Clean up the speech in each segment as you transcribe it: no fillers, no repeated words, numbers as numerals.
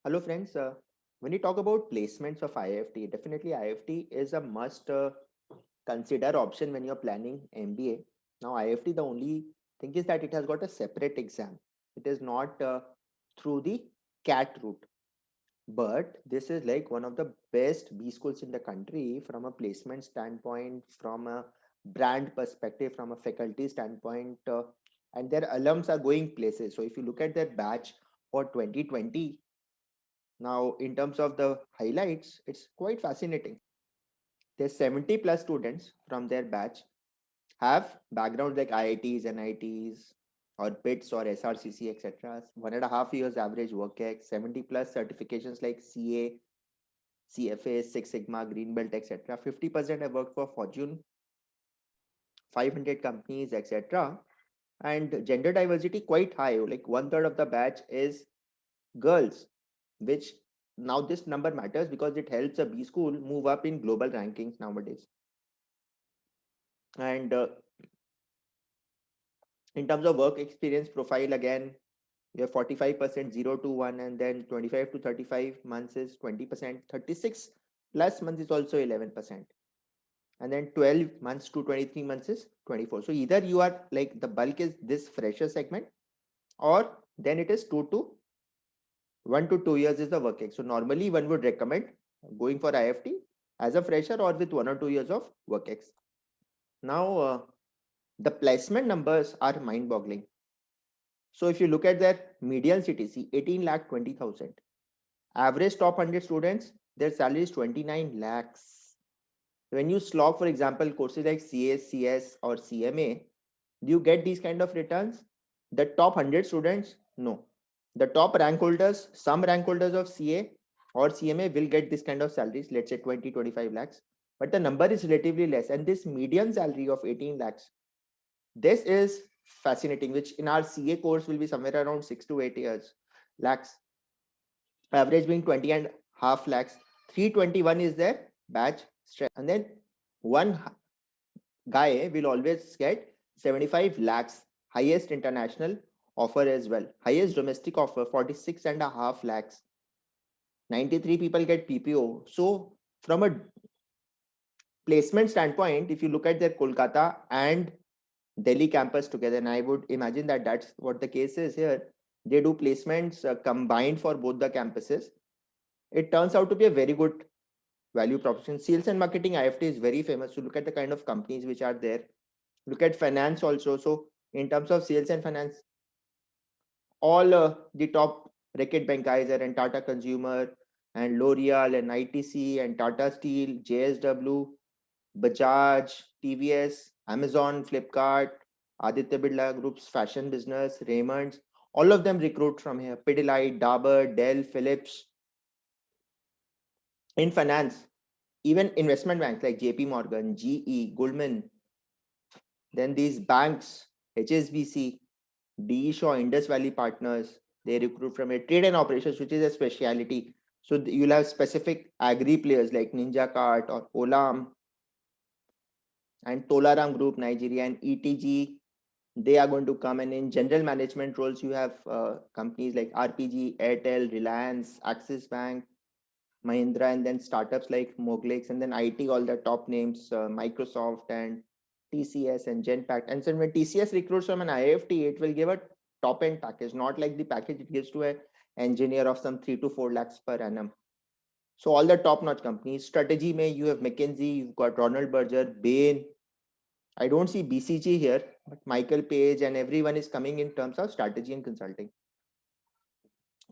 Hello, friends. When you talk about placements of IIFT, definitely IIFT is a must consider option when you're planning MBA. Now, IIFT, the only thing is that it has got a separate exam. It is not through the CAT route, but this is like one of the best B schools in the country from a placement standpoint, from a brand perspective, from a faculty standpoint, and their alums are going places. So, if you look at their batch for 2020, now, in terms of the highlights, it's quite fascinating. There's 70 plus students from their batch have backgrounds like IITs, NITs, or BITS or SRCC, etc. 1.5 years average work ex, 70 plus certifications like CA, CFA, Six Sigma, Green Belt, etc. 50% have worked for Fortune 500 companies, etc. And gender diversity quite high. Like one third of the batch is girls, which now this number matters because it helps a B school move up in global rankings nowadays. And in terms of work experience profile, again, you have 45% 0 to 1, and then 25 to 35 months is 20%, 36 plus months is also 11%, and then 12 months to 23 months is 24. So either you are like the bulk is this fresher segment, or then it is 1 to 2 years is the work ex. So normally one would recommend going for IFT as a fresher or with 1 or 2 years of work ex. Now, the placement numbers are mind boggling. So if you look at their median CTC, 18 lakh 20,000. Average top 100 students, their salary is 29 lakhs. When you slog, for example, courses like CS, CS or CMA, do you get these kind of returns? The top 100 students, no. The top rank holders, some rank holders of CA or CMA will get this kind of salaries, let's say 20, 25 lakhs. But the number is relatively less. And this median salary of 18 lakhs, this is fascinating, which in our CA course will be somewhere around 6 to 8 years lakhs, average being 20 and half lakhs. 321 is their batch strength. And then one guy will always get 75 lakhs, highest international offer as well. Highest domestic offer, 46 and a half lakhs. 93 people get PPO. So from a placement standpoint, if you look at their Kolkata and Delhi campus together, and I would imagine that that's what the case is here. They do placements combined for both the campuses. It turns out to be a very good value proposition. Sales and marketing IFT is very famous. So look at the kind of companies which are there. Look at finance also. So in terms of sales and finance, all the top racket bank guys are in Tata Consumer and L'Oreal and ITC and Tata Steel, JSW, Bajaj, TVS, Amazon, Flipkart, Aditya Birla Group's fashion business, Raymond's, all of them recruit from here. Pidilite, Dabur, Dell, Philips. In finance, even investment banks like JP Morgan, GE, Goldman, then these banks, HSBC, DE Shaw, Indus Valley Partners, they recruit from a trade and operations, which is a specialty. So you'll have specific agri players like Ninja Kart or Olam and Tolaram Group, Nigeria, and ETG. They are going to come, and in general management roles, you have companies like RPG, Airtel, Reliance, Axis Bank, Mahindra, and then startups like Moglix, and then IT, all the top names, Microsoft and TCS and Genpact. And so when TCS recruits from an IIFT, it will give a top end package, not like the package it gives to an engineer of some 3 to 4 lakhs per annum. So all the top notch companies. Strategy may you have McKinsey, you've got Ronald Berger, Bain. I don't see BCG here, but Michael Page and everyone is coming in terms of strategy and consulting.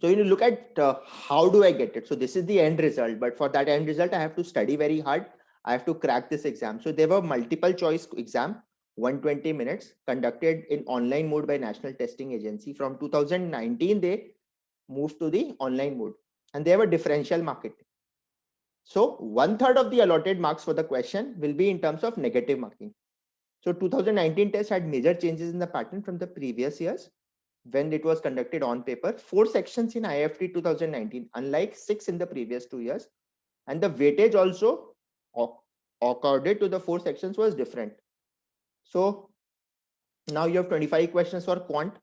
So you look at how do I get it? So this is the end result, but for that end result, I have to study very hard. I have to crack this exam. So there were multiple choice exam, 120 minutes, conducted in online mode by National Testing Agency. From 2019, they moved to the online mode, and they have a differential market. So 1/3 of the allotted marks for the question will be in terms of negative marking. So 2019 test had major changes in the pattern from the previous years when it was conducted on paper. 4 sections in IIFT 2019, unlike 6 in the previous 2 years. And the weightage also accorded to the 4 sections was different. So now you have 25 questions for quant.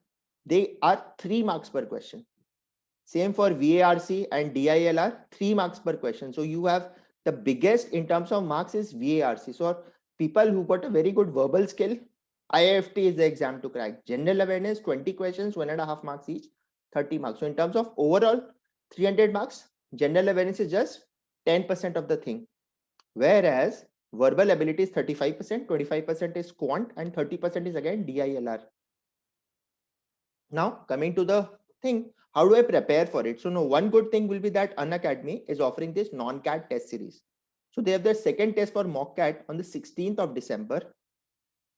They are 3 marks per question. Same for VARC and DILR, 3 marks per question. So you have the biggest in terms of marks is VARC. So people who got a very good verbal skill, IIFT is the exam to crack. General awareness, 20 questions, 1.5 marks each, 30 marks. So in terms of overall 300 marks, general awareness is just 10% of the thing. Whereas verbal ability is 35%, 25% is quant, and 30% is again DILR. Now coming to the thing, how do I prepare for it? So no, one good thing will be that Unacademy is offering this non-CAT test series. So they have their second test for mock CAT on the 16th of December.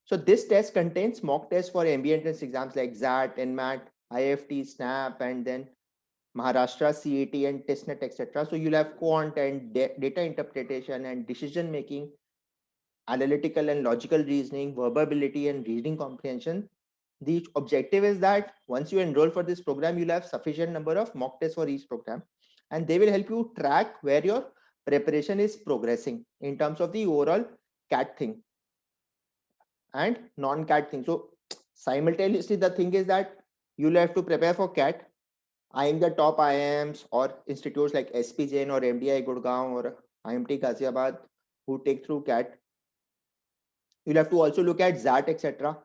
So this test contains mock tests for MBA entrance exams like XAT, NMAT, IIFT, SNAP, and then Maharashtra, CET, and TISSNET, etc. So you'll have quant and data interpretation and decision making, analytical and logical reasoning, verbal ability, and reading comprehension. The objective is that once you enroll for this program, you'll have sufficient number of mock tests for each program, and they will help you track where your preparation is progressing in terms of the overall CAT thing and non-CAT thing. So simultaneously, the thing is that you'll have to prepare for CAT, eyeing the top IIMs or institutes like SP Jain or MDI Gurgaon or IMT Ghaziabad who take through CAT. You'll have to also look at XAT, etc.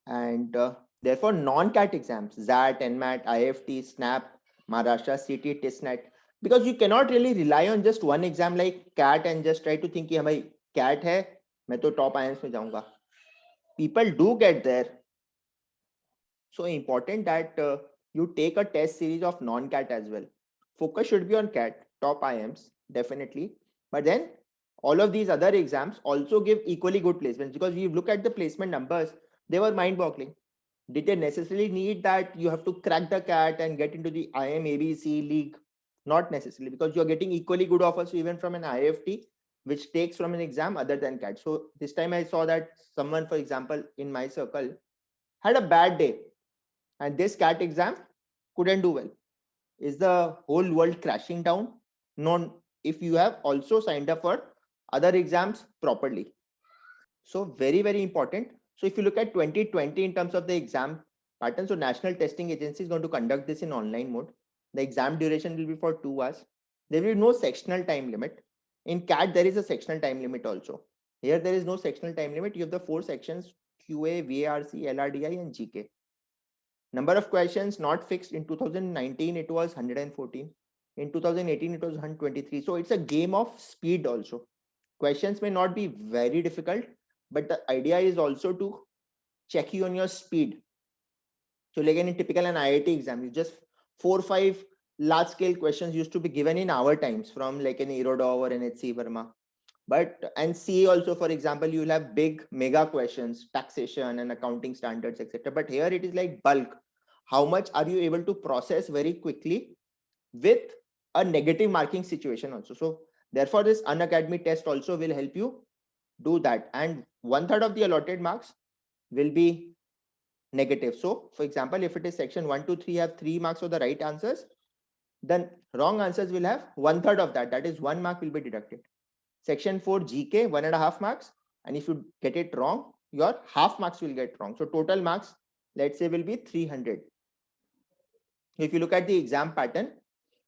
And therefore, non-CAT exams, XAT, NMAT, IIFT, SNAP, Maharashtra, CT, TISSNET, because you cannot really rely on just one exam like CAT and just try to think कि भाई CAT है, मैं तो top IIMs में जाऊंगा. People do get there. So important that you take a test series of non-CAT as well. Focus should be on CAT, top IIMs, definitely. But then all of these other exams also give equally good placements, because you look at the placement numbers, they were mind-boggling. Did they necessarily need that you have to crack the CAT and get into the IIM ABC league? Not necessarily, because you're getting equally good offers even from an IIFT, which takes from an exam other than CAT. So this time I saw that someone, for example, in my circle had a bad day and this CAT exam couldn't do well. Is the whole world crashing down? No, if you have also signed up for other exams properly. So very, very important. So if you look at 2020 in terms of the exam pattern, so National Testing Agency is going to conduct this in online mode. The exam duration will be for 2 hours. There will be no sectional time limit. In CAT, there is a sectional time limit also. Here, there is no sectional time limit. You have the 4 sections: QA, VARC, LRDI, and GK. Number of questions not fixed. In 2019, it was 114. In 2018, it was 123. So it's a game of speed also. Questions may not be very difficult, but the idea is also to check you on your speed. So like in a typical an IIT exam, you just 4 or 5 large scale questions used to be given in hour times from like an Erodov or an HC Verma. But and CA also, for example, you will have big mega questions, taxation and accounting standards, etc. But here it is like bulk. How much are you able to process very quickly with a negative marking situation also? So therefore, this Unacademy test also will help you do that. And 1/3 of the allotted marks will be negative. So for example, if it is section 1 to 3 have 3 marks for the right answers, then wrong answers will have 1/3 of that. That is 1 mark will be deducted. Section 4 GK, 1.5 marks. And if you get it wrong, your half marks will get wrong. So total marks, let's say, will be 300. If you look at the exam pattern,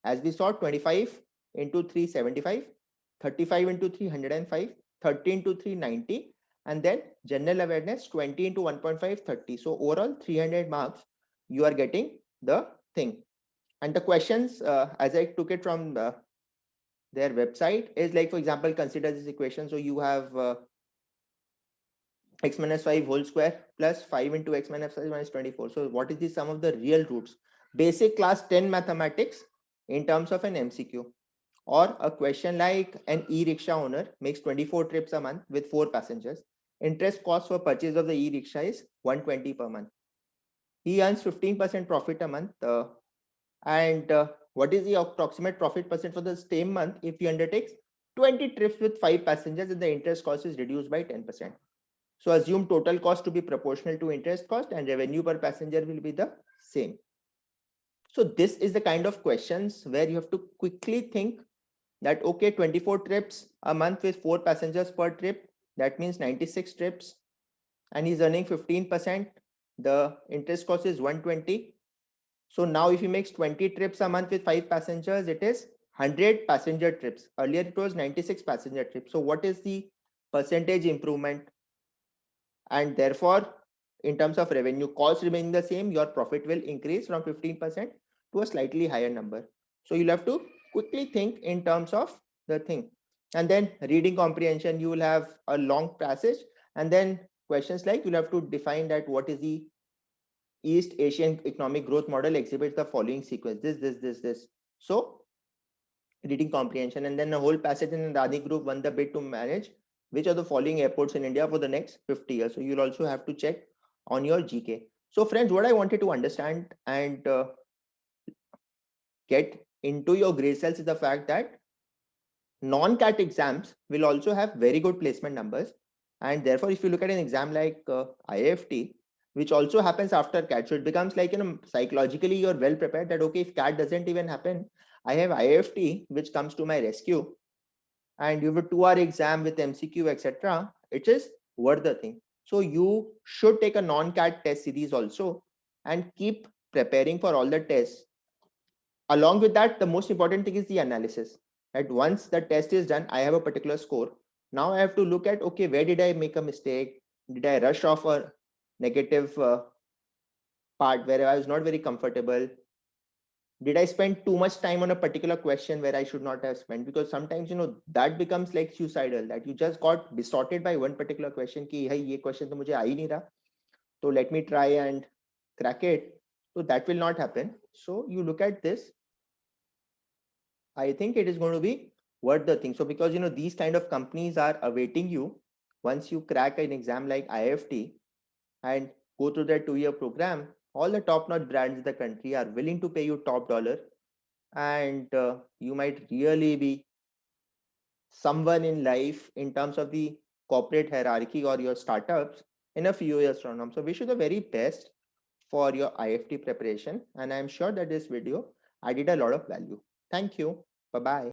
as we saw, 25 into 375, 35 into 305, 30 into 390, and then general awareness 20 into 1.5, 30. So overall 300 marks you are getting the thing. And the questions, as I took it from their website, is like, for example, consider this equation. So you have x minus 5 whole square plus 5 into x minus 5 minus 24. So what is the sum of the real roots? Basic class 10 mathematics in terms of an MCQ. Or a question like, an e-rickshaw owner makes 24 trips a month with 4 passengers. Interest cost for purchase of the e-rickshaw is 120 per month. He earns 15% profit a month. And what is the approximate profit percent for the same month if he undertakes 20 trips with 5 passengers and the interest cost is reduced by 10%? So assume total cost to be proportional to interest cost and revenue per passenger will be the same. So this is the kind of questions where you have to quickly think that, okay, 24 trips a month with 4 passengers per trip, that means 96 trips, and he's earning 15%. The interest cost is 120. So now if you make 20 trips a month with 5 passengers, it is 100 passenger trips. Earlier it was 96 passenger trips. So what is the percentage improvement? And therefore, in terms of revenue, cost remaining the same, your profit will increase from 15% to a slightly higher number. So you'll have to quickly think in terms of the thing. And then reading comprehension, you will have a long passage. And then questions like you'll have to define that what is the East Asian economic growth model exhibits the following sequence, this. So reading comprehension, and then the whole passage in the Adani group won the bid to manage which are the following airports in India for the next 50 years. So you'll also have to check on your GK. So friends, what I wanted to understand and get into your grade cells is the fact that non-CAT exams will also have very good placement numbers. And therefore, if you look at an exam like IIFT, which also happens after CAT, so it becomes like, psychologically you're well prepared that, okay, if CAT doesn't even happen, I have IIFT, which comes to my rescue, and you have a 2-hour exam with MCQ, etc. It is worth the thing. So you should take a non-CAT test series also and keep preparing for all the tests. Along with that, the most important thing is the analysis. That once the test is done, I have a particular score. Now I have to look at, okay, where did I make a mistake? Did I rush off a negative part where I was not very comfortable? Did I spend too much time on a particular question where I should not have spent? Because sometimes, that becomes like suicidal, that you just got distorted by one particular question ki hey, ye question to mujhe aa hi nahi raha, so let me try and crack it. So that will not happen. So you look at this, I think it is going to be worth the thing. So because these kind of companies are awaiting you once you crack an exam like IIFT and go through that 2-year program, all the top-notch brands in the country are willing to pay you top dollar, and you might really be someone in life in terms of the corporate hierarchy or your startups in a few years from now. So wish you the very best for your IFT preparation, and I'm sure that this video added a lot of value. Thank you. Bye bye.